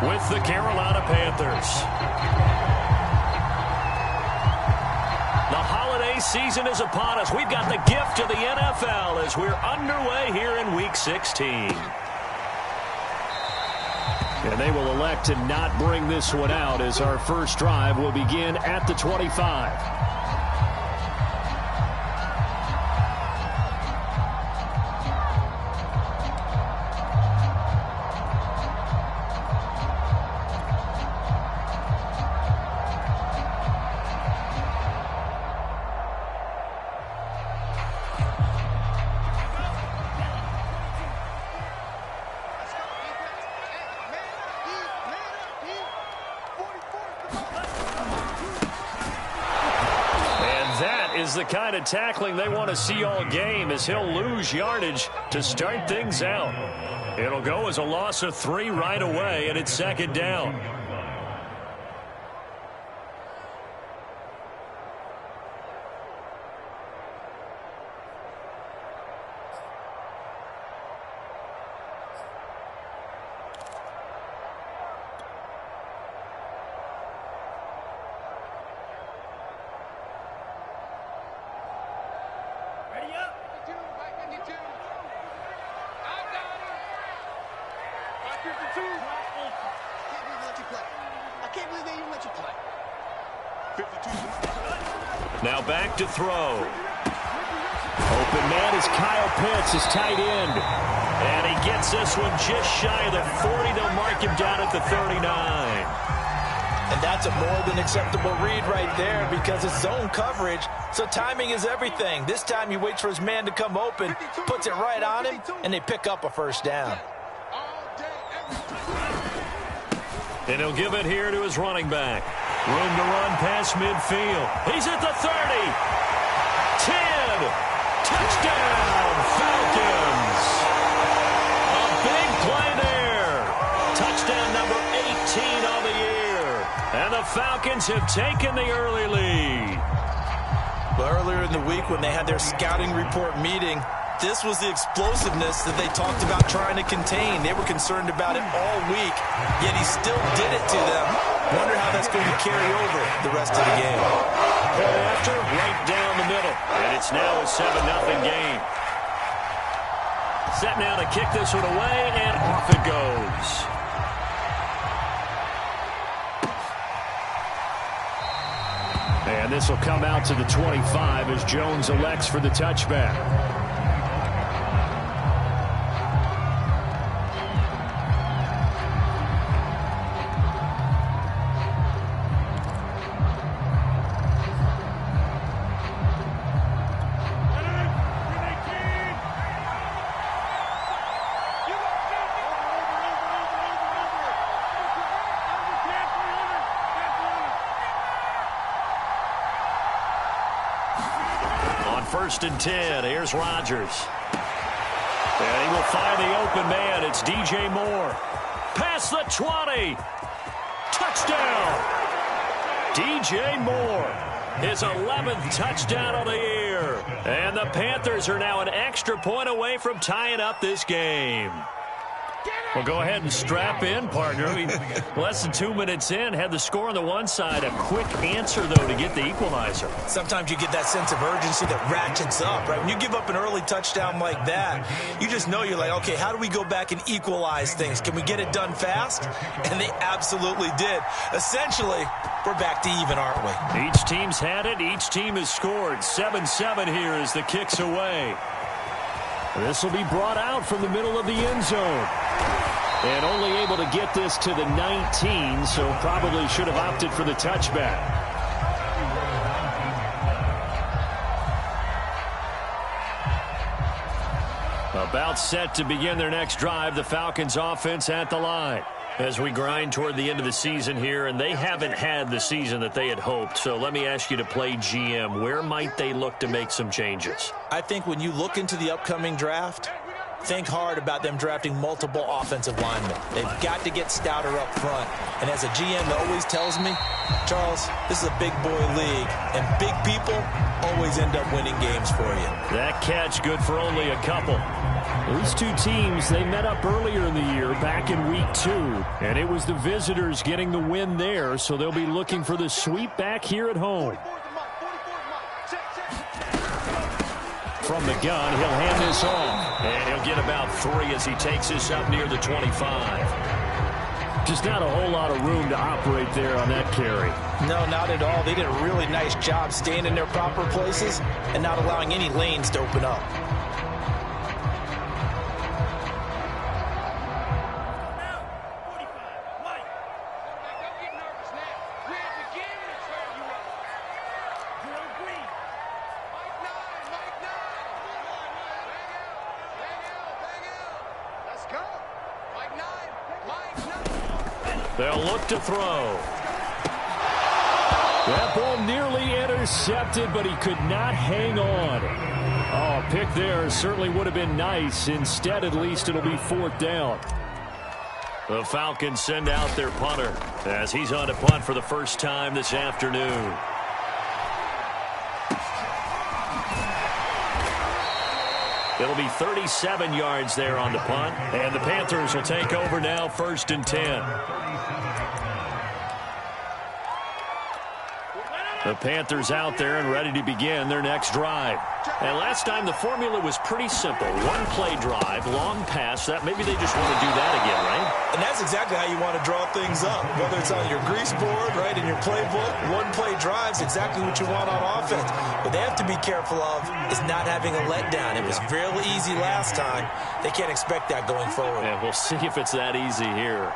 with the Carolina Panthers. The holiday season is upon us. We've got the gift of the NFL as we're underway here in Week 16. And they will elect to not bring this one out as our first drive will begin at the 25. Is the kind of tackling they want to see all game as he'll lose yardage to start things out. It'll go as a loss of 3 right away, and it's second down. Now back to throw. Open man is Kyle Pitts, his tight end. And he gets this one just shy of the 40. They'll mark him down at the 39. And that's a more than acceptable read right there because it's zone coverage, so timing is everything. This time he waits for his man to come open, puts it right on him, and they pick up a first down. And he'll give it here to his running back. Room to run past midfield. He's at the 30. 10. Touchdown, Falcons. A big play there. Touchdown number 18 on the year. And the Falcons have taken the early lead. Well, earlier in the week when they had their scouting report meeting, this was the explosiveness that they talked about trying to contain. They were concerned about it all week, yet he still did it to them. Wonder how that's going to carry over the rest of the game. Point after, right down the middle. And it's now a 7-0 game. Set now to kick this one away, and off it goes. And this will come out to the 25 as Jones elects for the touchback. First and 10. Here's Rodgers. And he will find the open man. It's DJ Moore. Past the 20. Touchdown. DJ Moore. His 11th touchdown of the year. And the Panthers are now an extra point away from tying up this game. Well, go ahead and strap in, partner. Less than 2 minutes in, had the score on the one side. A quick answer, though, to get the equalizer. Sometimes you get that sense of urgency that ratchets up, right? When you give up an early touchdown like that, you just know you're like, okay, how do we go back and equalize things? Can we get it done fast? And they absolutely did. Essentially, we're back to even, aren't we? Each team's had it. Each team has scored. 7-7 here as the kick's away. This will be brought out from the middle of the end zone. And only able to get this to the 19, so probably should have opted for the touchback. About set to begin their next drive, the Falcons offense at the line. As we grind toward the end of the season here, and they haven't had the season that they had hoped. So let me ask you to play GM. Where might they look to make some changes? I think when you look into the upcoming draft, think hard about them drafting multiple offensive linemen. They've got to get stouter up front. And as a GM that always tells me, Charles, this is a big boy league, and big people always end up winning games for you. That catch good for only a couple. These two teams, they met up earlier in the year, back in week 2. And it was the visitors getting the win there, so they'll be looking for the sweep back here at home. From the gun, he'll hand this off. And he'll get about 3 as he takes this up near the 25. Just not a whole lot of room to operate there on that carry. No, not at all. They did a really nice job staying in their proper places and not allowing any lanes to open up. They'll look to throw. That ball nearly intercepted, but he could not hang on. Oh, a pick there certainly would have been nice. Instead, at least, it'll be 4th down. The Falcons send out their punter as he's on to punt for the first time this afternoon. It'll be 37 yards there on the punt, and the Panthers will take over now, 1st and 10. The Panthers out there and ready to begin their next drive. And last time the formula was pretty simple. 1-play drive, long pass. That maybe they just want to do that again, right? And that's exactly how you want to draw things up. Whether it's on your grease board, right, in your playbook, 1-play drive's exactly what you want on offense. What they have to be careful of is not having a letdown. It was fairly easy last time. They can't expect that going forward. Yeah, we'll see if it's that easy here.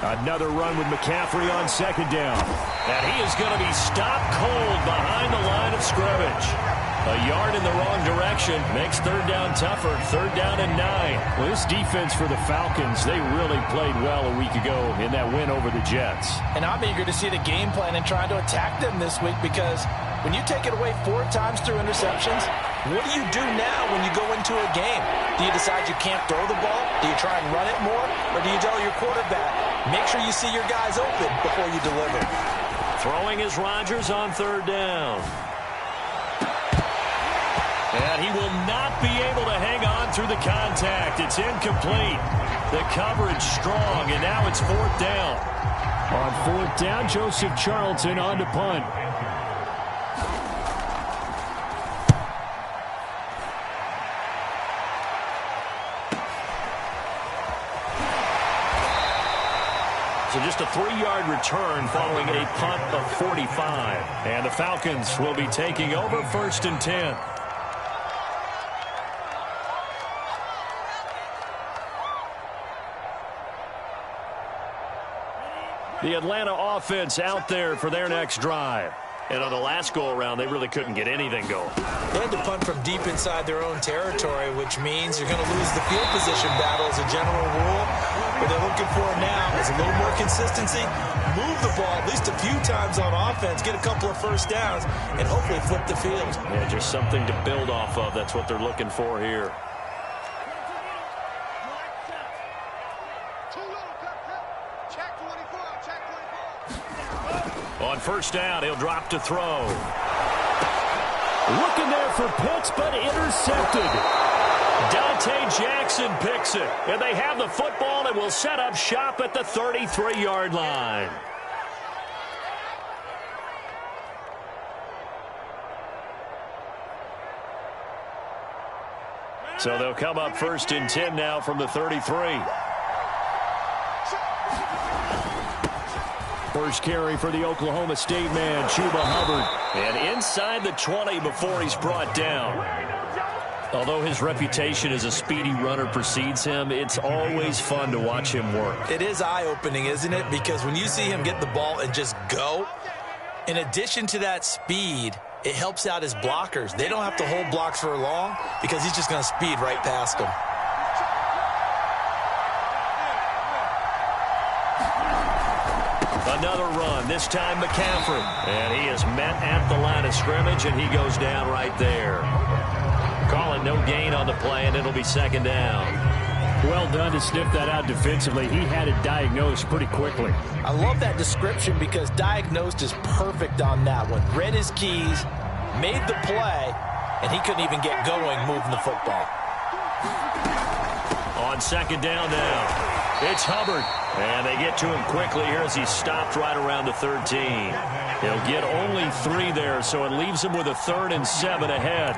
Another run with McCaffrey on 2nd down. And he is going to be stopped cold behind the line of scrimmage. A yard in the wrong direction makes 3rd down tougher. 3rd down and 9. Well, this defense for the Falcons, they really played well a week ago in that win over the Jets. And I'm eager to see the game plan and trying to attack them this week, because when you take it away 4 times through interceptions, what do you do now when you go into a game? Do you decide you can't throw the ball? Do you try and run it more? Or do you tell your quarterback, make sure you see your guys open before you deliver? Throwing is Rodgers on 3rd down. And he will not be able to hang on through the contact. It's incomplete. The coverage strong, and now it's 4th down. On 4th down, Joseph Charlton on to punt. So just a 3-yard return following a punt of 45. And the Falcons will be taking over, 1st and 10. The Atlanta offense out there for their next drive. And on the last go-around, they really couldn't get anything going. They had to punt from deep inside their own territory, which means you're going to lose the field position battle as a general rule. What they're looking for now is a little more consistency, move the ball at least a few times on offense, get a couple of 1st downs, and hopefully flip the field. Yeah, just something to build off of. That's what they're looking for here. On 1st down, he'll drop to throw. Looking there for Pitts, but intercepted. Dante Jackson picks it. And they have the football and will set up shop at the 33-yard line. So they'll come up 1st and 10 now from the 33. First carry for the Oklahoma State man, Chuba Hubbard. And inside the 20 before he's brought down. Although his reputation as a speedy runner precedes him, it's always fun to watch him work. It is eye-opening, isn't it? Because when you see him get the ball and just go, in addition to that speed, it helps out his blockers. They don't have to hold blocks for long because he's just going to speed right past them. Another run, this time McCaffrey. And he is met at the line of scrimmage, and he goes down right there. Calling no gain on the play, and it'll be 2nd down. Well done to sniff that out defensively. He had it diagnosed pretty quickly. I love that description because diagnosed is perfect on that one. Read his keys, made the play, and he couldn't even get going moving the football. On second down now, it's Hubbard. And they get to him quickly here as he's stopped right around the 13. He'll get only 3 there, so it leaves him with a 3rd and 7 ahead.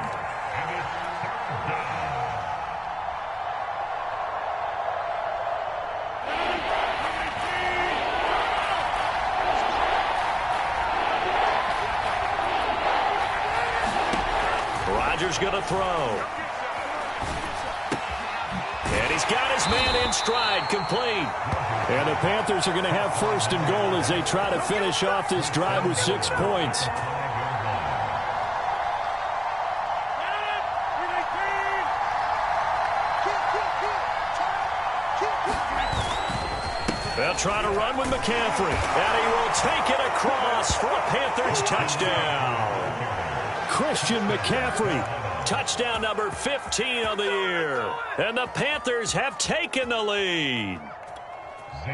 Rodgers going to throw. And he's got his man in stride, complete. And the Panthers are going to have 1st and goal as they try to finish off this drive with 6 points. They'll try to run with McCaffrey. And he will take it across for a Panthers touchdown. Christian McCaffrey. Touchdown number 15 on the year. And the Panthers have taken the lead.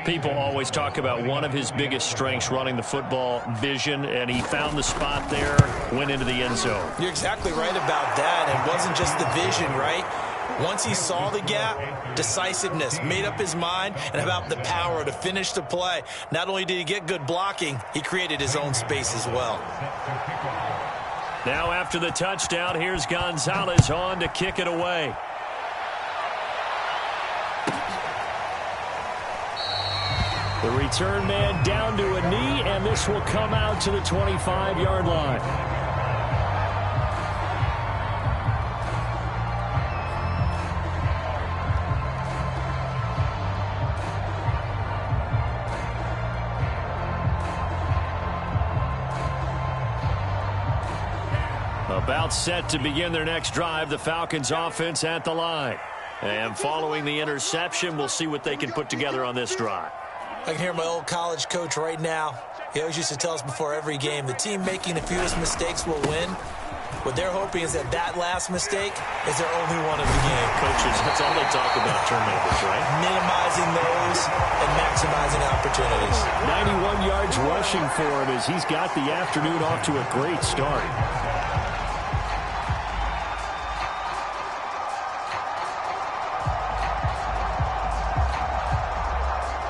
People always talk about one of his biggest strengths, running the football, vision, and he found the spot there, went into the end zone. You're exactly right about that. It wasn't just the vision, right? Once he saw the gap, decisiveness, made up his mind, and about the power to finish the play. Not only did he get good blocking, he created his own space as well. Now after the touchdown, here's Gonzalez on to kick it away. The return man down to a knee, and this will come out to the 25-yard line. About set to begin their next drive, the Falcons offense at the line. And following the interception, we'll see what they can put together on this drive. I can hear my old college coach right now. He always used to tell us before every game, the team making the fewest mistakes will win. What they're hoping is that last mistake is their only one of the game. Coaches, that's all they talk about, turnovers, right? Minimizing those and maximizing opportunities. 91 yards rushing for him as he's got the afternoon off to a great start.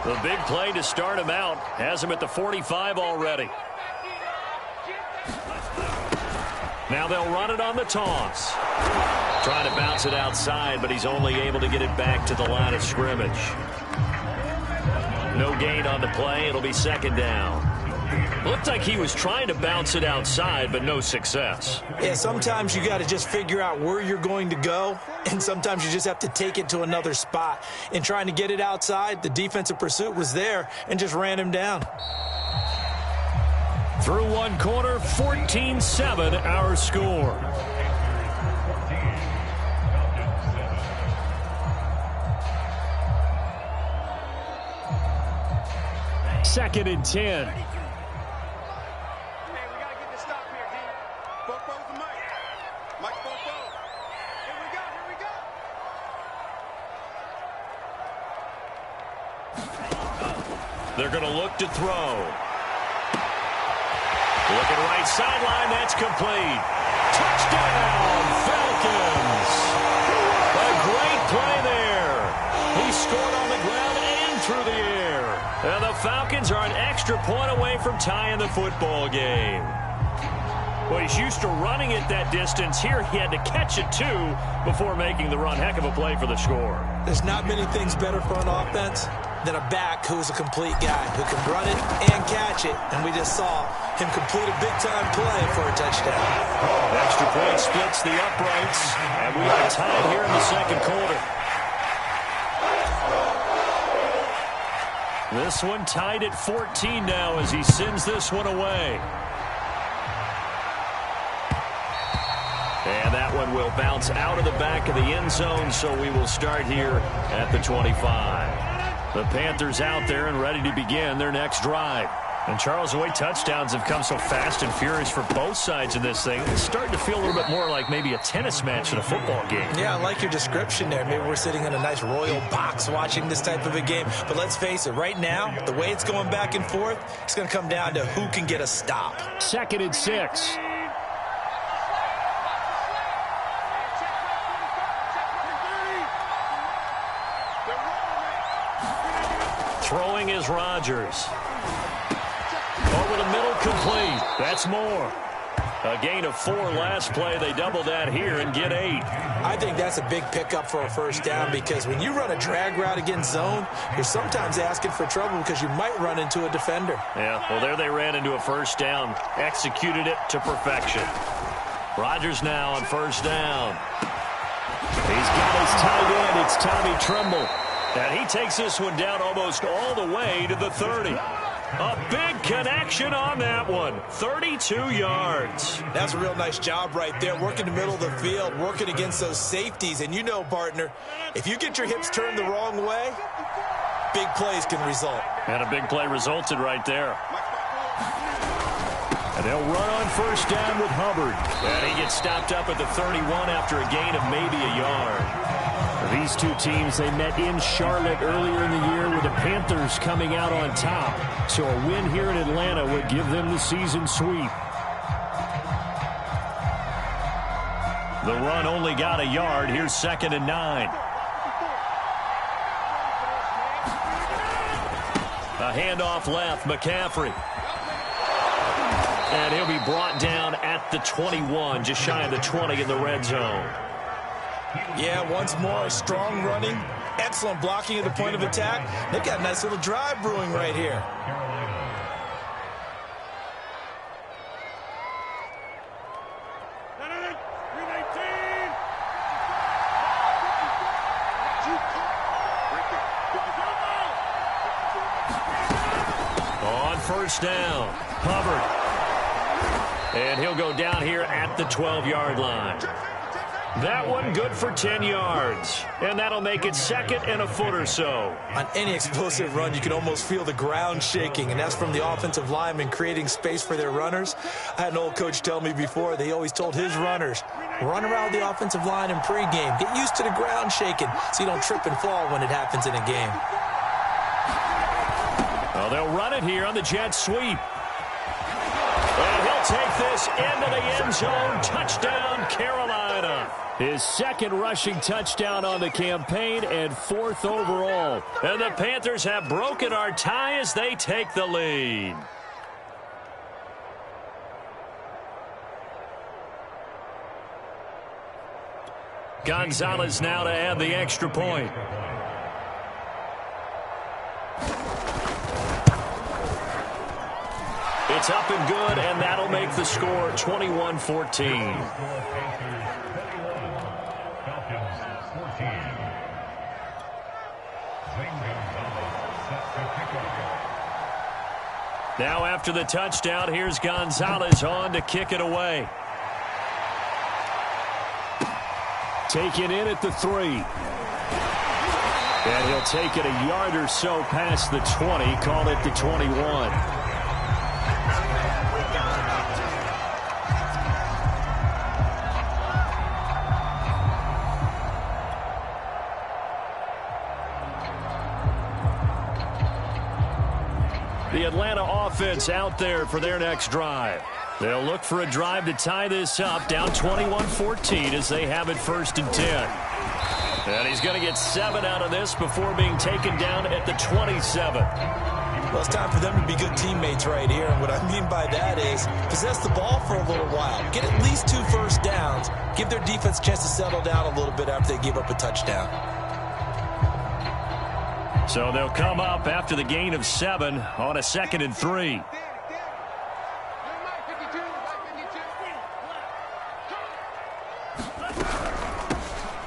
The big play to start him out has him at the 45 already. Now they'll run it on the toss. Trying to bounce it outside, but he's only able to get it back to the line of scrimmage. No gain on the play. It'll be second down. Looked like he was trying to bounce it outside, but no success. Yeah, sometimes you got to just figure out where you're going to go, and sometimes you just have to take it to another spot. In trying to get it outside, the defensive pursuit was there and just ran him down. Through one quarter, 14-7 our score. Second and 10. They're going to look to throw. Looking right sideline, that's complete. Touchdown, Falcons. A great play there. He scored on the ground and through the air. And the Falcons are an extra point away from tying the football game. Well, he's used to running it that distance. Here he had to catch it, too, before making the run. Heck of a play for the score. There's not many things better for an offense than a back who's a complete guy who can run it and catch it. And we just saw him complete a big-time play for a touchdown. Extra point splits the uprights, and we are tied here in the second quarter. This one tied at 14 now as he sends this one away. And that one will bounce out of the back of the end zone, so we will start here at the 25. The Panthers out there and ready to begin their next drive. And Charles, the way touchdowns have come so fast and furious for both sides in this thing, it's starting to feel a little bit more like maybe a tennis match in a football game. Yeah, I like your description there. Maybe we're sitting in a nice royal box watching this type of a game. But let's face it, right now, the way it's going back and forth, it's going to come down to who can get a stop. Second and 6. Throwing is Rodgers. Over the middle, complete. That's Moore. A gain of 4 last play. They double that here and get 8. I think that's a big pickup for a first down because when you run a drag route against zone, you're sometimes asking for trouble because you might run into a defender. Yeah, well, there they ran into a first down. Executed it to perfection. Rodgers now on first down. He's got his tight end. It's Tommy Tremble. And he takes this one down almost all the way to the 30. A big connection on that one. 32 yards. That's a real nice job right there. Working the middle of the field, working against those safeties. And you know, partner, if you get your hips turned the wrong way, big plays can result. And a big play resulted right there. And they'll run on first down with Hubbard. And he gets stopped up at the 31 after a gain of maybe a yard. These two teams, they met in Charlotte earlier in the year with the Panthers coming out on top. So a win here in Atlanta would give them the season sweep. The run only got a yard. Here's 2nd and 9. A handoff left, McCaffrey. And he'll be brought down at the 21, just shy of the 20 in the red zone. Yeah, once more, strong running, excellent blocking at the point of attack. They've got a nice little drive brewing right here. On first down, Hubbard. And he'll go down here at the 12-yard line. That one good for 10 yards. And that'll make it 2nd and a foot or so. On any explosive run, you can almost feel the ground shaking, and that's from the offensive linemen creating space for their runners. I had an old coach tell me before, they always told his runners, run around the offensive line in pregame. Get used to the ground shaking so you don't trip and fall when it happens in a game. Well, they'll run it here on the jet sweep. And he'll take this into the end zone. Touchdown, Carolina. His 2nd rushing touchdown on the campaign and 4th overall. And the Panthers have broken our tie as they take the lead. Gonzalez now to add the extra point. It's up and good, and that'll make the score 21-14. Now after the touchdown, here's Gonzalez on to kick it away. Taken in at the 3. And he'll take it a yard or so past the 20, call it the 21. The Atlanta offense out there for their next drive. They'll look for a drive to tie this up, down 21-14 as they have it 1st and 10. And he's going to get 7 out of this before being taken down at the 27. Well, it's time for them to be good teammates right here. And what I mean by that is possess the ball for a little while. Get at least 2 first downs. Give their defense a chance to settle down a little bit after they give up a touchdown. So they'll come up after the gain of 7 on a 2nd and 3.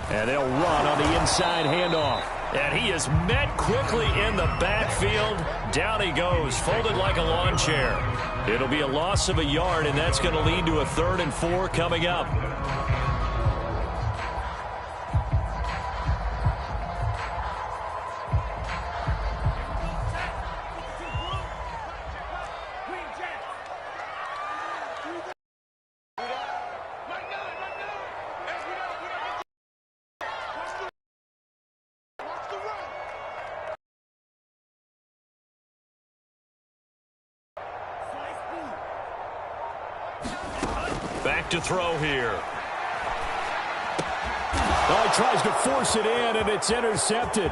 And they'll run on the inside handoff. And he is met quickly in the backfield. Down he goes, folded like a lawn chair. It'll be a loss of a yard, and that's going to lead to a 3rd and 4 coming up. Back to throw here. Oh, he tries to force it in, and it's intercepted.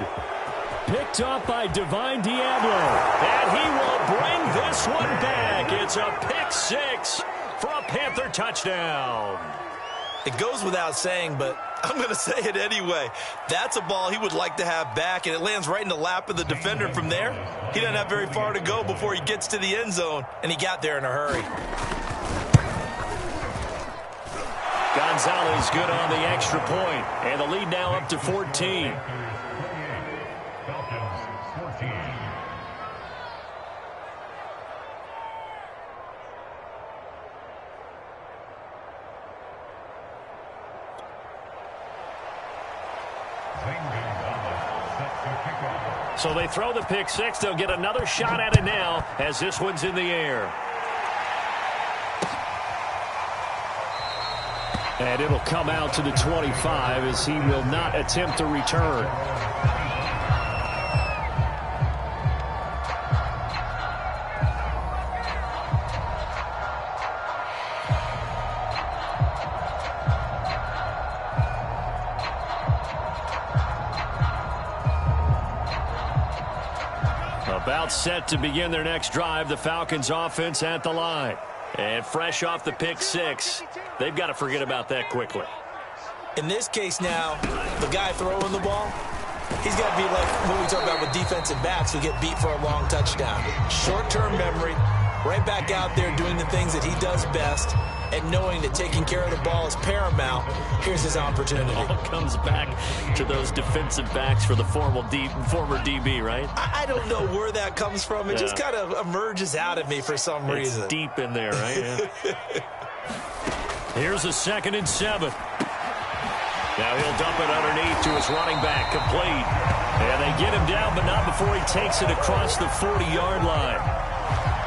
Picked off by Divine Diablo. And he will bring this one back. It's a pick six for a Panther touchdown. It goes without saying, but I'm going to say it anyway. That's a ball he would like to have back, and it lands right in the lap of the defender from there. He doesn't have very far to go before he gets to the end zone, and he got there in a hurry. Gonzalez good on the extra point, and the lead now up to 14. So they throw the pick six. They'll get another shot at it now as this one's in the air. And it'll come out to the 25 as he will not attempt to return. About set to begin their next drive. The Falcons offense at the line. And fresh off the pick six, they've got to forget about that quickly. In this case now, the guy throwing the ball, he's got to be like what we talk about with defensive backs who get beat for a long touchdown. Short-term memory, right back out there doing the things that he does best, and knowing that taking care of the ball is paramount. Here's his opportunity. It all comes back to those defensive backs for the former DB, right? I don't know where that comes from. It just kind of emerges out of me for some reason. It's deep in there, right? Yeah. Here's a 2nd and 7. Now he'll dump it underneath to his running back, complete. And they get him down, but not before he takes it across the 40-yard line.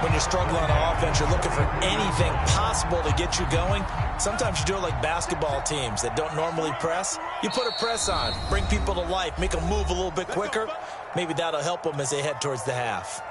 When you're struggling on offense, you're looking for anything possible to get you going. Sometimes you do it like basketball teams that don't normally press. You put a press on, bring people to life, make them move a little bit quicker. Maybe that'll help them as they head towards the half.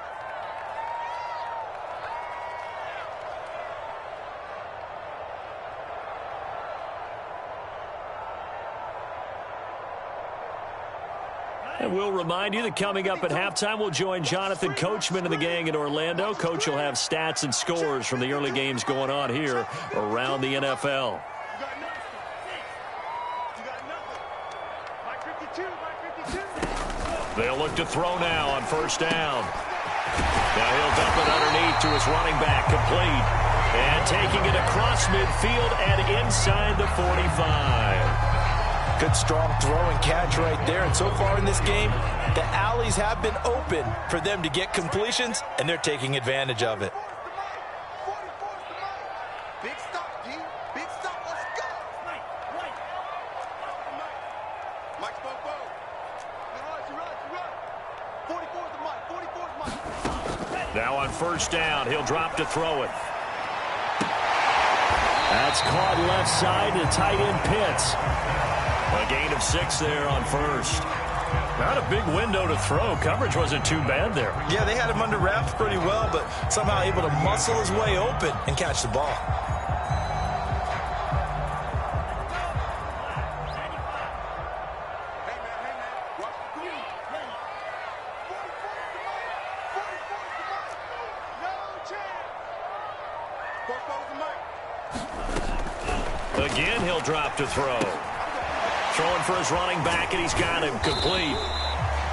And we'll remind you that coming up at halftime, we'll join Jonathan Coachman and the gang in Orlando. Coach will have stats and scores from the early games going on here around the NFL. They'll look to throw now on first down. Now he'll dump it underneath to his running back, complete. And taking it across midfield and inside the 45. Good, strong throw and catch right there. And so far in this game, the alleys have been open for them to get completions, and they're taking advantage of it. Big stop, G. Big stop. Let's go. Mike, Bobo. You run. 44's the Mike. 44's Mike. Now on first down, he'll drop to throw it. That's caught left side to tight end Pitts. A gain of 6 there on first. Not a big window to throw. Coverage wasn't too bad there. Yeah, they had him under wraps pretty well, but somehow able to muscle his way open and catch the ball. Again, he'll drop to throw. Throwing for his running back, and he's got him complete.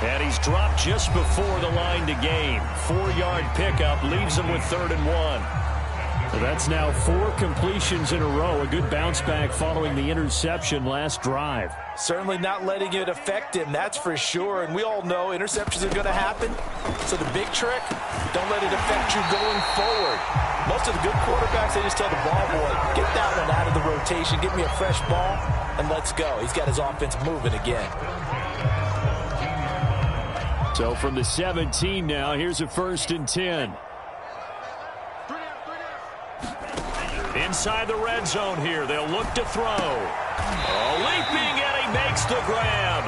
And he's dropped just before the line to gain. 4-yard pickup leaves him with 3rd and 1. So that's now 4 completions in a row. A good bounce back following the interception last drive. Certainly not letting it affect him, that's for sure. And we all know interceptions are going to happen. So the big trick, don't let it affect you going forward. Most of the good quarterbacks, they just tell the ball boy, get that one out of the rotation, give me a fresh ball, and let's go. He's got his offense moving again. So from the 17 now, here's a 1st and 10. Inside the red zone here, they'll look to throw. Leaping, and he makes the grab.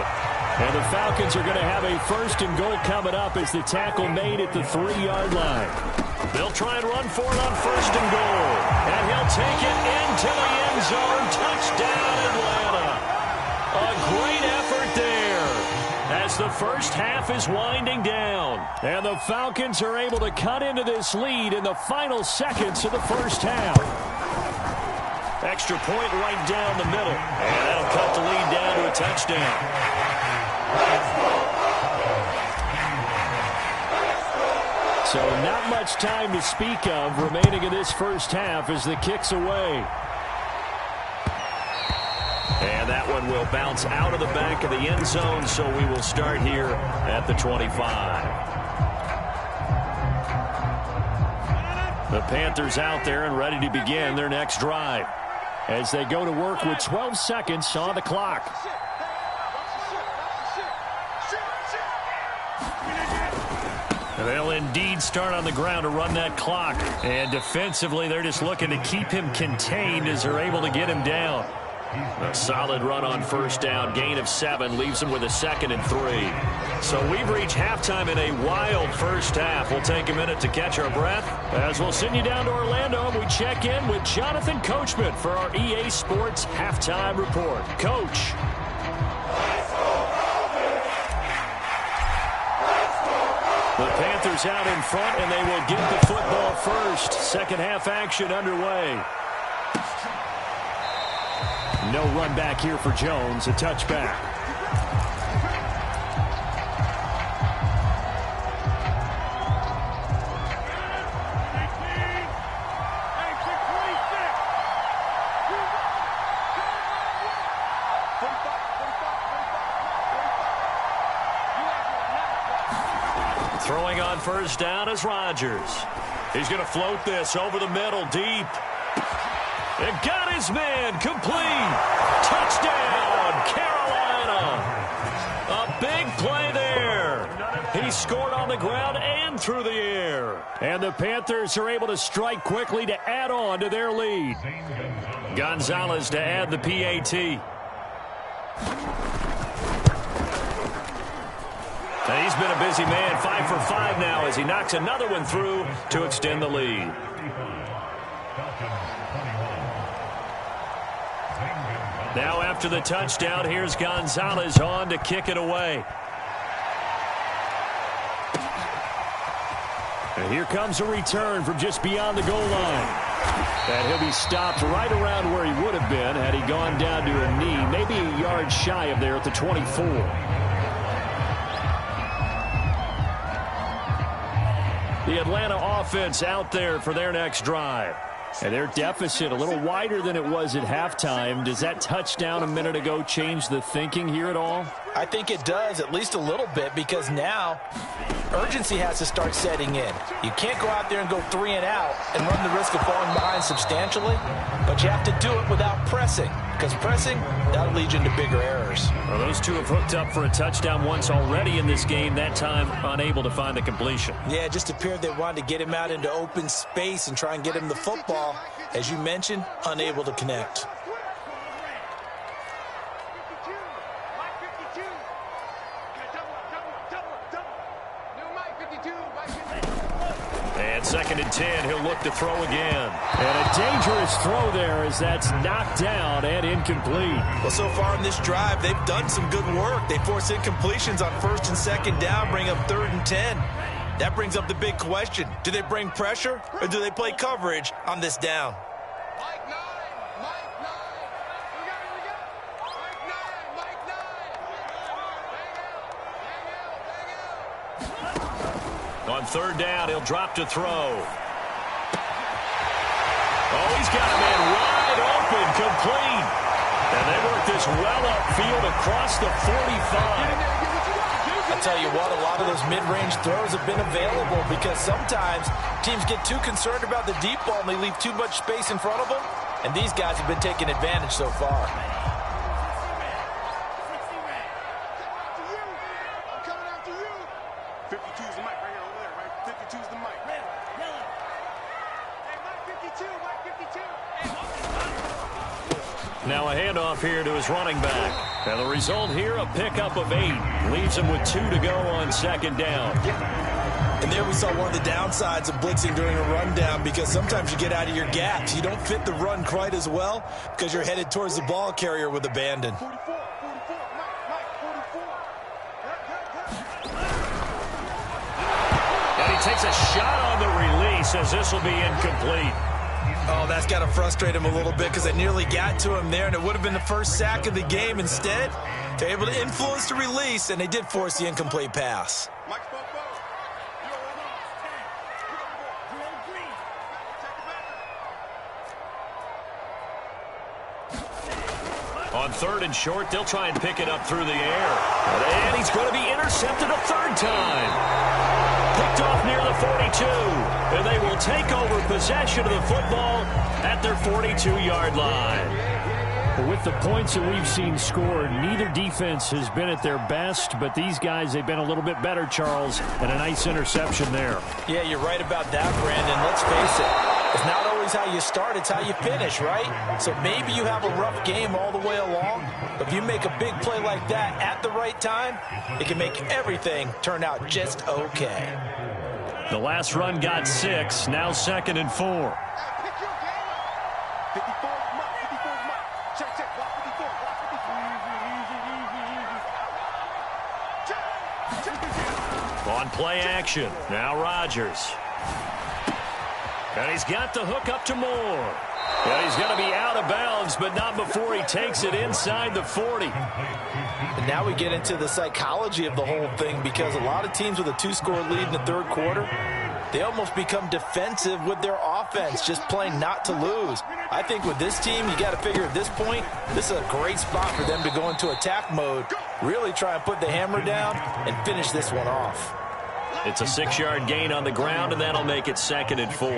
And the Falcons are going to have a 1st and goal coming up as the tackle made at the 3-yard line. They'll try and run for it on 1st and goal. And he'll take it into the end zone. Touchdown, Atlanta. A great effort there as as the first half is winding down. And the Falcons are able to cut into this lead in the final seconds of the first half. Extra point right down the middle. And that'll cut the lead down to a touchdown. So not much time to speak of remaining in this first half as the kick's away. And that one will bounce out of the back of the end zone, so we will start here at the 25. The Panthers out there and ready to begin their next drive as they go to work with 12 seconds on the clock. They'll indeed start on the ground to run that clock. And defensively, they're just looking to keep him contained as they're able to get him down. A solid run on first down. Gain of 7 leaves him with a 2nd and 3. So we've reached halftime in a wild first half. We'll take a minute to catch our breath as we'll send you down to Orlando and we check in with Jonathan Coachman for our EA Sports Halftime Report. Coach. The Panthers out in front, and they will get the football first. Second half action underway. No run back here for Jones. A touchback. Throwing on first down is Rodgers. He's going to float this over the middle deep. It got his man complete. Touchdown, Carolina. A big play there. He scored on the ground and through the air. And the Panthers are able to strike quickly to add on to their lead. Gonzalez to add the PAT. And he's been a busy man, 5 for 5 now as he knocks another one through to extend the lead. Now after the touchdown, here's Gonzalez on to kick it away. And here comes a return from just beyond the goal line. And he'll be stopped right around where he would have been had he gone down to a knee, maybe a yard shy of there at the 24. The Atlanta offense out there for their next drive. And their deficit a little wider than it was at halftime. Does that touchdown a minute ago change the thinking here at all? I think it does, at least a little bit, because now urgency has to start setting in. You can't go out there and go 3 and out and run the risk of falling behind substantially, but you have to do it without pressing, because pressing, that'll lead you into bigger errors. Well, those two have hooked up for a touchdown once already in this game, that time unable to find the completion. Yeah, it just appeared they wanted to get him out into open space and try and get him the football. As you mentioned, unable to connect. And 2nd and 10, he'll look to throw again. And a dangerous throw there as that's knocked down and incomplete. Well, so far in this drive, they've done some good work. They force incompletions on 1st and 2nd down, bring up 3rd and 10. That brings up the big question. Do they bring pressure or do they play coverage on this down? Mike 9. Mike 9. We got it. Mike 9. Mike 9. On 3rd down, he'll drop to throw. Oh, he's got a man wide open, complete. And they work this well upfield across the 45. I tell you what, a lot of those mid-range throws have been available because sometimes teams get too concerned about the deep ball and they leave too much space in front of them. And these guys have been taking advantage so far. I'm coming after you. 52's the mic right here over there, right? 52's the mic. Hey, Mike 52, Mike 52. Now a handoff here to his running back. And the result here, a pickup of 8. Leaves him with 2 to go on 2nd down. And there we saw one of the downsides of blitzing during a rundown because sometimes you get out of your gaps. You don't fit the run quite as well because you're headed towards the ball carrier with abandon. 44, Mike 44. takes a shot on the release as this will be incomplete. Oh, that's got to frustrate him a little bit because they nearly got to him there, and it would have been the first sack of the game. Instead, they're able to influence the release, and they did force the incomplete pass. On 3rd and short, they'll try and pick it up through the air. And he's going to be intercepted a 3rd time. Picked off near the 42. And they will take over possession of the football at their 42-yard line. With the points that we've seen scored, neither defense has been at their best, but these guys, they've been a little bit better, Charles, and a nice interception there. Yeah, you're right about that, Brandon. Let's face it. It's not always how you start, it's how you finish, right? So maybe you have a rough game all the way along, but if you make a big play like that at the right time, it can make everything turn out just okay. The last run got 6, now 2nd and 4. On play action, now Rodgers. And he's got the hook up to Moore. And he's going to be out of bounds, but not before he takes it inside the 40. And now we get into the psychology of the whole thing, because a lot of teams with a 2-score lead in the 3rd quarter, they almost become defensive with their offense, just playing not to lose. I think with this team, you got to figure at this point, this is a great spot for them to go into attack mode, really try and put the hammer down and finish this one off. It's a 6-yard gain on the ground, and that'll make it 2nd and 4.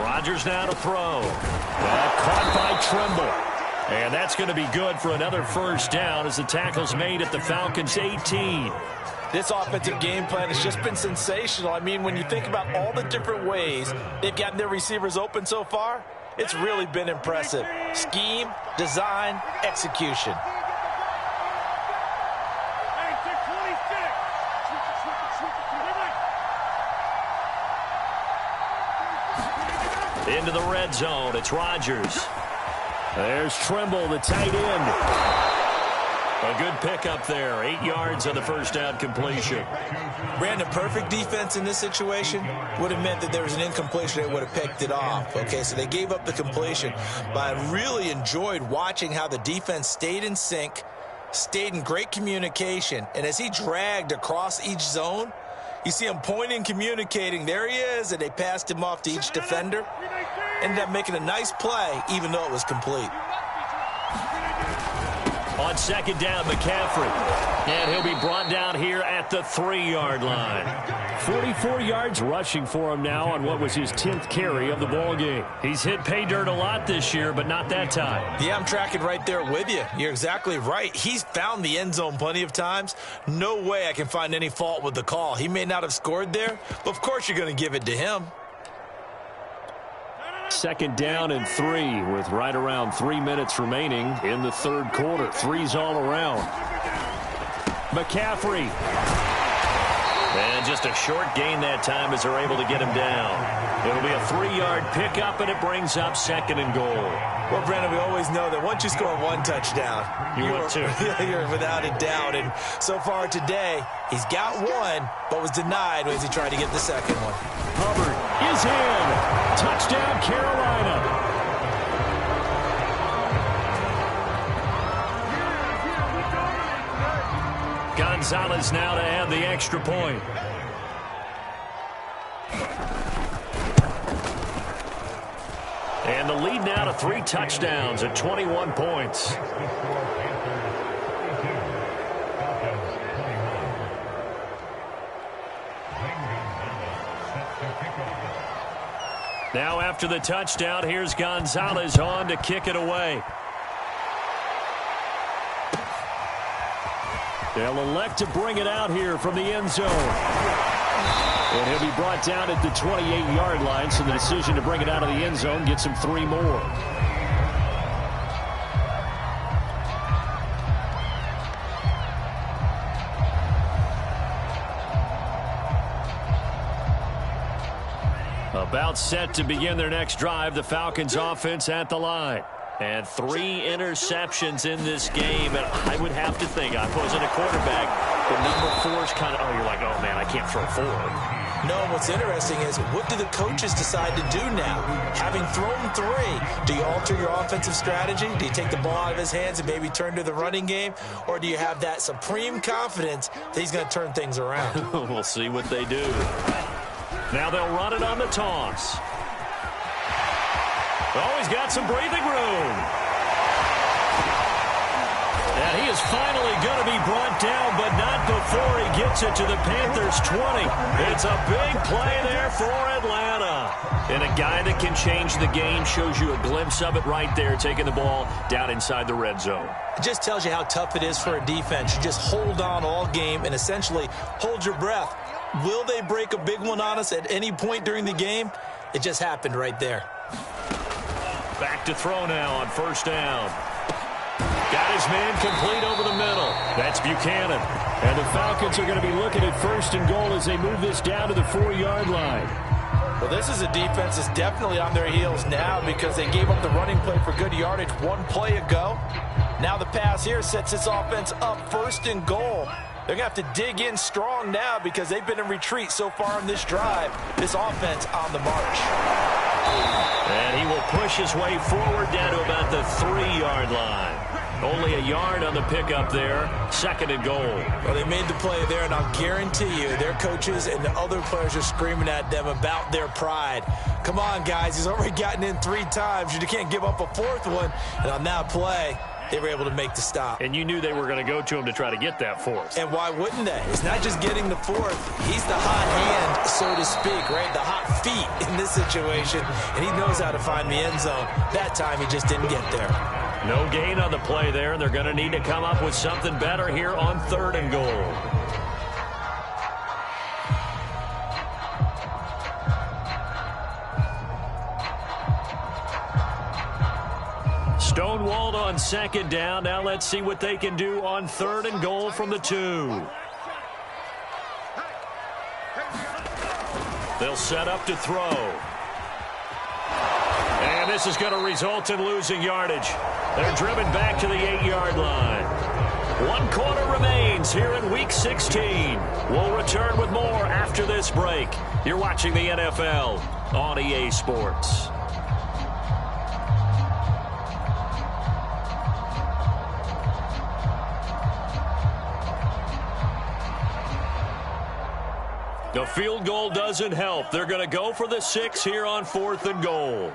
Rodgers now to throw. Caught by Trimble. And that's going to be good for another 1st down as the tackle's made at the Falcons' 18. This offensive game plan has just been sensational. I mean, when you think about all the different ways they've gotten their receivers open so far, it's really been impressive. Scheme, design, execution. Into the red zone, it's Rodgers. There's Trimble, the tight end. A good pickup there. 8 yards on the 1st down completion. Brandon, perfect defense in this situation would have meant that there was an incompletion that would have picked it off. Okay, so they gave up the completion. But I really enjoyed watching how the defense stayed in sync, stayed in great communication. And as he dragged across each zone, you see him pointing, communicating. There he is, and they passed him off to each defender. Ended up making a nice play, even though it was complete. On 2nd down, McCaffrey. And he'll be brought down here at the 3-yard line. 44 yards rushing for him now on what was his 10th carry of the ball game. He's hit pay dirt a lot this year, but not that time. Yeah, I'm tracking right there with you. You're exactly right. He's found the end zone plenty of times. No way I can find any fault with the call. He may not have scored there, but of course you're going to give it to him. 2nd down and 3 with right around 3 minutes remaining in the 3rd quarter. 3's all around. McCaffrey. And just a short gain that time as they're able to get him down. It'll be a 3-yard pickup, and it brings up 2nd and goal. Well, Brandon, we always know that once you score 1 touchdown, you're without a doubt. And so far today, he's got 1, but was denied as he tried to get the 2nd one. Hubbard is in. Touchdown, Carolina. Gonzalez now to add the extra point. And the lead now to 3 touchdowns at 21 points. Now after the touchdown, here's Gonzalez on to kick it away. They'll elect to bring it out here from the end zone. And he'll be brought down at the 28-yard line, so the decision to bring it out of the end zone gets him 3 more. About set to begin their next drive, the Falcons offense at the line. And 3 interceptions in this game. And I would have to think, I wasn't a quarterback, but number 4 is kind of, oh, you're like, oh, man, I can't throw 4. No, what's interesting is what do the coaches decide to do now? Having thrown 3, do you alter your offensive strategy? Do you take the ball out of his hands and maybe turn to the running game? Or do you have that supreme confidence that he's going to turn things around? We'll see what they do. Now they'll run it on the toss. Oh, he's got some breathing room. And he is finally going to be brought down, but not before he gets it to the Panthers' 20. It's a big play there for Atlanta. And a guy that can change the game shows you a glimpse of it right there, taking the ball down inside the red zone. It just tells you how tough it is for a defense. You just hold on all game and essentially hold your breath. Will they break a big one on us at any point during the game? It just happened right there. Back to throw now on first down. Got his man complete over the middle. That's Buchanan. And the Falcons are going to be looking at first and goal as they move this down to the 4-yard line. Well, this is a defense that's definitely on their heels now because they gave up the running play for good yardage 1 play ago. Now the pass here sets this offense up first and goal. They're going to have to dig in strong now because they've been in retreat so far in this drive. This offense on the march. And he will push his way forward down to about the 3-yard line. Only a yard on the pickup there. Second and goal. Well, they made the play there, and I'll guarantee you their coaches and the other players are screaming at them about their pride. Come on, guys. He's already gotten in 3 times. You can't give up a 4th one. And on that play, they were able to make the stop. And you knew they were going to go to him to try to get that 4th. And why wouldn't they? It's not just getting the 4th. He's the hot hand, so to speak, right? The hot feet in this situation. And he knows how to find the end zone. That time he just didn't get there. No gain on the play there. They're going to need to come up with something better here on 3rd and goal. Stonewalled on 2nd down. Now let's see what they can do on 3rd and goal from the 2. They'll set up to throw. And this is going to result in losing yardage. They're driven back to the 8-yard line. 1 quarter remains here in Week 16. We'll return with more after this break. You're watching the NFL on EA Sports. The field goal doesn't help. They're going to go for the 6 here on 4th and goal.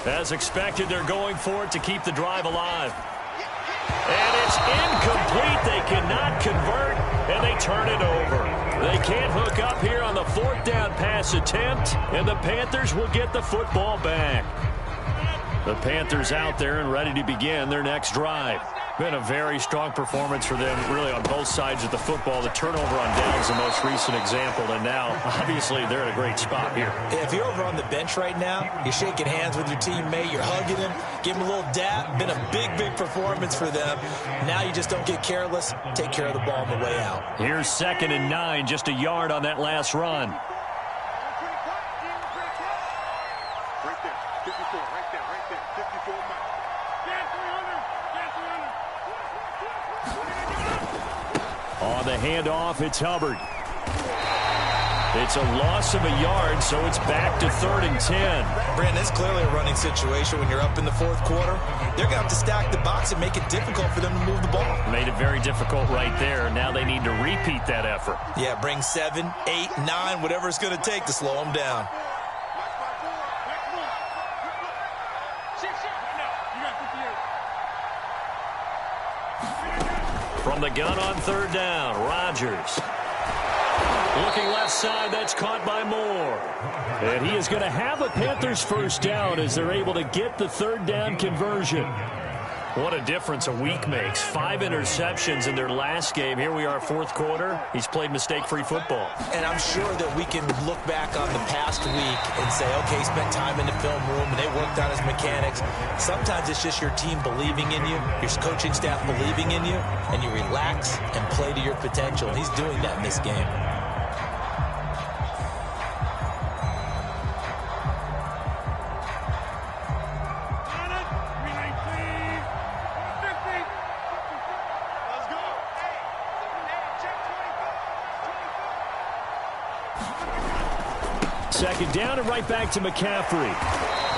As expected, they're going for it to keep the drive alive. And it's incomplete. They cannot convert, and they turn it over. They can't hook up here on the 4th down pass attempt, and the Panthers will get the football back. The Panthers out there and ready to begin their next drive. Been a very strong performance for them, really, on both sides of the football. The turnover on downs, the most recent example, and now, obviously, they're in a great spot here. If you're over on the bench right now, you're shaking hands with your teammate, you're hugging him, give him a little dap. Been a big, big performance for them. Now you just don't get careless. Take care of the ball on the way out. Here's 2nd and 9, just a yard on that last run. Right there, 54, right there, 54 miles. On the handoff, it's Hubbard. It's a loss of a yard, so it's back to 3rd and 10. Brandon, it's clearly a running situation when you're up in the 4th quarter. They're going to have to stack the box and make it difficult for them to move the ball. Made it very difficult right there. Now they need to repeat that effort. Yeah, bring 7, 8, 9, whatever it's going to take to slow them down. From the gun on 3rd down, Rodgers. Looking left side, that's caught by Moore. And he is going to have a Panthers 1st down as they're able to get the 3rd down conversion. What a difference a week makes. 5 interceptions in their last game. Here we are, fourth quarter. He's played mistake-free football. And I'm sure that we can look back on the past week and say, okay, he spent time in the film room and they worked on his mechanics. Sometimes it's just your team believing in you, your coaching staff believing in you, and you relax and play to your potential. And he's doing that in this game. Second down and right back to McCaffrey.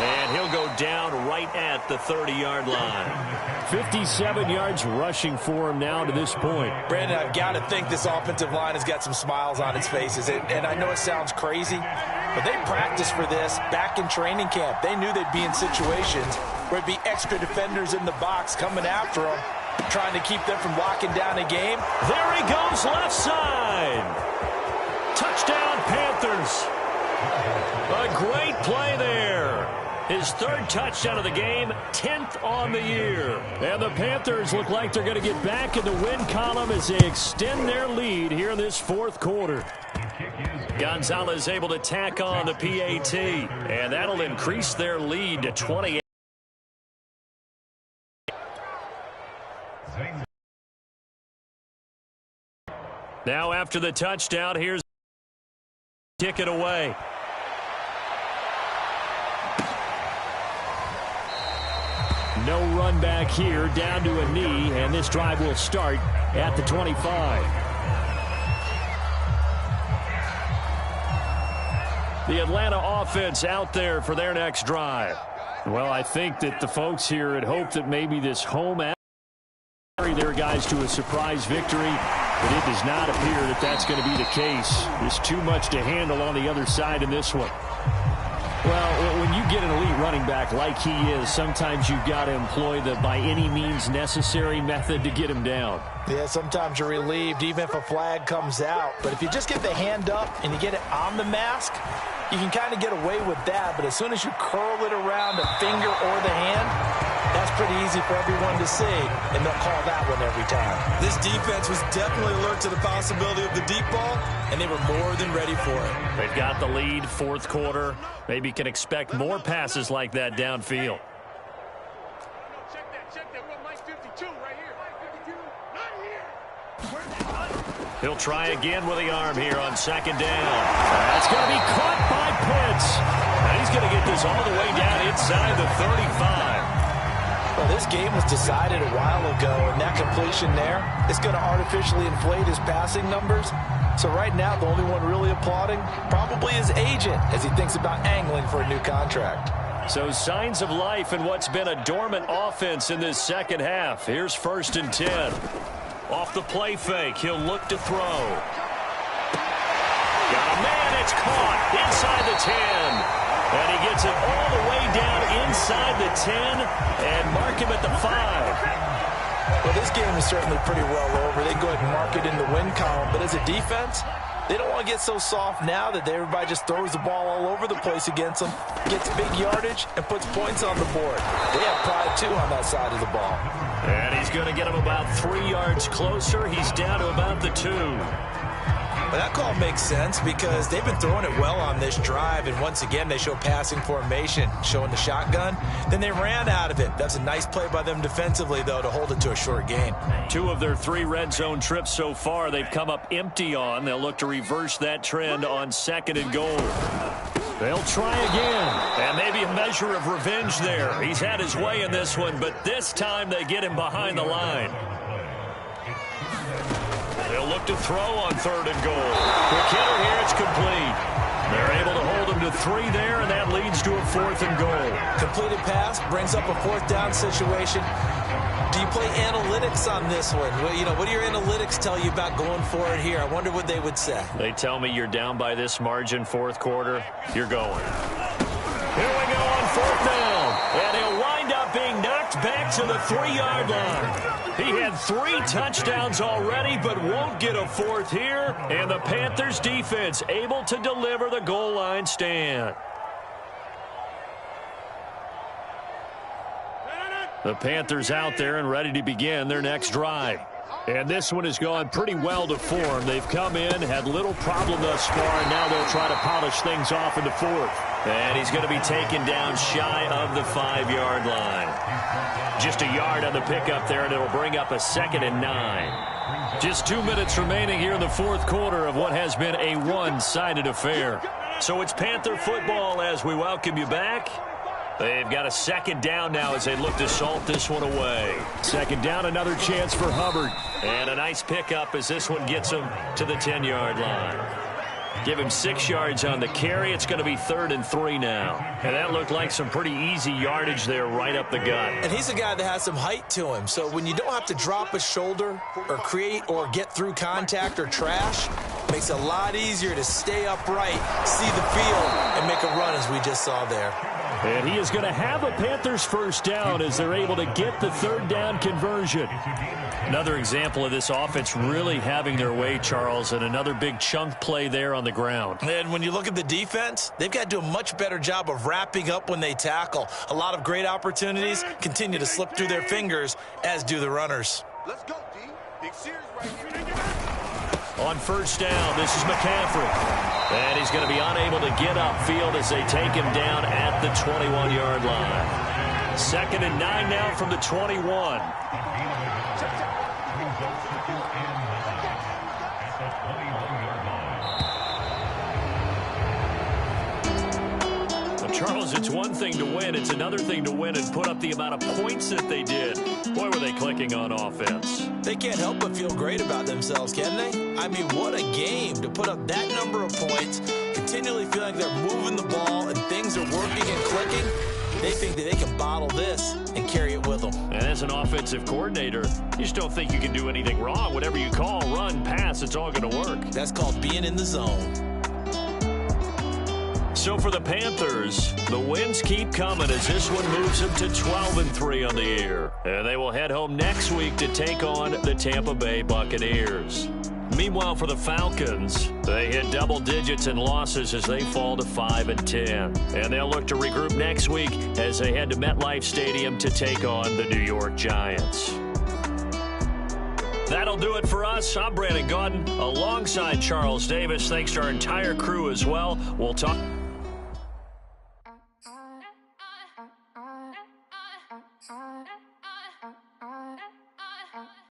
And he'll go down right at the 30-yard line. 57 yards rushing for him now to this point. Brandon, I've got to think this offensive line has got some smiles on its faces. And I know it sounds crazy, but they practiced for this back in training camp. They knew they'd be in situations where it'd be extra defenders in the box coming after them, trying to keep them from locking down a game. There he goes, left side. Touchdown, Panthers. A great play there. His third touchdown of the game, 10th on the year. And the Panthers look like they're going to get back in the win column as they extend their lead here in this fourth quarter. Gonzalez able to tack on the PAT, and that'll increase their lead to 28. Now after the touchdown, here's kick it away. No run back here, down to a knee, and this drive will start at the 25. The Atlanta offense out there for their next drive. Well, I think that the folks here had hoped that maybe this home carry their guys to a surprise victory, but it does not appear that that's going to be the case. There's too much to handle on the other side in this one. Well, when you get an elite running back like he is, sometimes you've got to employ the by any means necessary method to get him down. Yeah, sometimes you're relieved even if a flag comes out. But if you just get the hand up and you get it on the mask, you can kind of get away with that. But as soon as you curl it around the finger or the hand, that's pretty easy for everyone to see, and they'll call that one every time. This defense was definitely alert to the possibility of the deep ball, and they were more than ready for it. They've got the lead, fourth quarter. Maybe can expect more passes like that downfield. Check that. We're Mike 52 right here. Mike 52, not here. He'll try again with the arm here on second down. That's going to be caught by Pitts. And he's going to get this all the way down inside the 35. Well, this game was decided a while ago, and that completion there is going to artificially inflate his passing numbers. So right now, the only one really applauding probably his agent as he thinks about angling for a new contract. So signs of life in what's been a dormant offense in this second half. Here's 1st and 10. Off the play fake, he'll look to throw. Got a man, it's caught inside the 10. And he gets it all the way down inside the 10 and mark him at the 5. Well, this game is certainly pretty well over. They go ahead and mark it in the win column. But as a defense, they don't want to get so soft now that everybody just throws the ball all over the place against them, gets big yardage, and puts points on the board. They have pride, too, on that side of the ball. And he's going to get him about 3 yards closer. He's down to about the 2. Well, that call makes sense because they've been throwing it well on this drive, and once again they show passing formation, showing the shotgun. Then they ran out of it. That's a nice play by them defensively, though, to hold it to a short gain. 2 of their 3 red zone trips so far they've come up empty on. They'll look to reverse that trend on 2nd and goal. They'll try again, and maybe a measure of revenge there. He's had his way in this one, but this time they get him behind the line. They'll look to throw on 3rd and goal. Quick hitter here, it's complete. They're able to hold him to 3 there, and that leads to a 4th and goal. Completed pass brings up a 4th down situation. Do you play analytics on this one? Well, what do your analytics tell you about going for it here? I wonder what they would say. They tell me you're down by this margin, 4th quarter. You're going. Here we go on 4th down. And he'll wind up being knocked back to the 3-yard line. He had 3 touchdowns already, but won't get a 4th here. And the Panthers defense able to deliver the goal line stand. The Panthers out there and ready to begin their next drive. And this one has gone pretty well to form. They've come in, had little problem thus far, and now they'll try to polish things off in the fourth. And he's going to be taken down shy of the 5-yard line. Just a yard on the pickup there, and it'll bring up a 2nd and 9. Just 2 minutes remaining here in the fourth quarter of what has been a one-sided affair. So it's Panther football as we welcome you back. They've got a 2nd down now as they look to salt this one away. 2nd down, another chance for Hubbard. And a nice pickup as this one gets him to the 10-yard line. Give him 6 yards on the carry. It's going to be 3rd and 3 now. And that looked like some pretty easy yardage there right up the gut. And he's a guy that has some height to him. So when you don't have to drop a shoulder or create or get through contact or trash, it makes it a lot easier to stay upright, see the field, and make a run as we just saw there. And he is going to have a Panthers first down as they're able to get the 3rd down conversion. Another example of this offense really having their way, Charles, and another big chunk play there on the ground. And when you look at the defense, they've got to do a much better job of wrapping up when they tackle. A lot of great opportunities continue to slip through their fingers, as do the runners. Let's go, D. Big series right here. On first down, this is McCaffrey. And he's going to be unable to get upfield as they take him down at the 21-yard line. 2nd and 9 now from the 21. Charles, it's one thing to win. It's another thing to win and put up the amount of points that they did. Boy, were they clicking on offense. They can't help but feel great about themselves, can they? I mean, what a game to put up that number of points, continually feeling like they're moving the ball and things are working and clicking. They think that they can bottle this and carry it with them. And as an offensive coordinator, you just don't think you can do anything wrong. Whatever you call, run, pass, it's all going to work. That's called being in the zone. So for the Panthers, the wins keep coming as this one moves them to 12-3 on the year. And they will head home next week to take on the Tampa Bay Buccaneers. Meanwhile, for the Falcons, they hit double digits in losses as they fall to 5-10. And they'll look to regroup next week as they head to MetLife Stadium to take on the New York Giants. That'll do it for us. I'm Brandon Gaudin alongside Charles Davis. Thanks to our entire crew as well. We'll talk.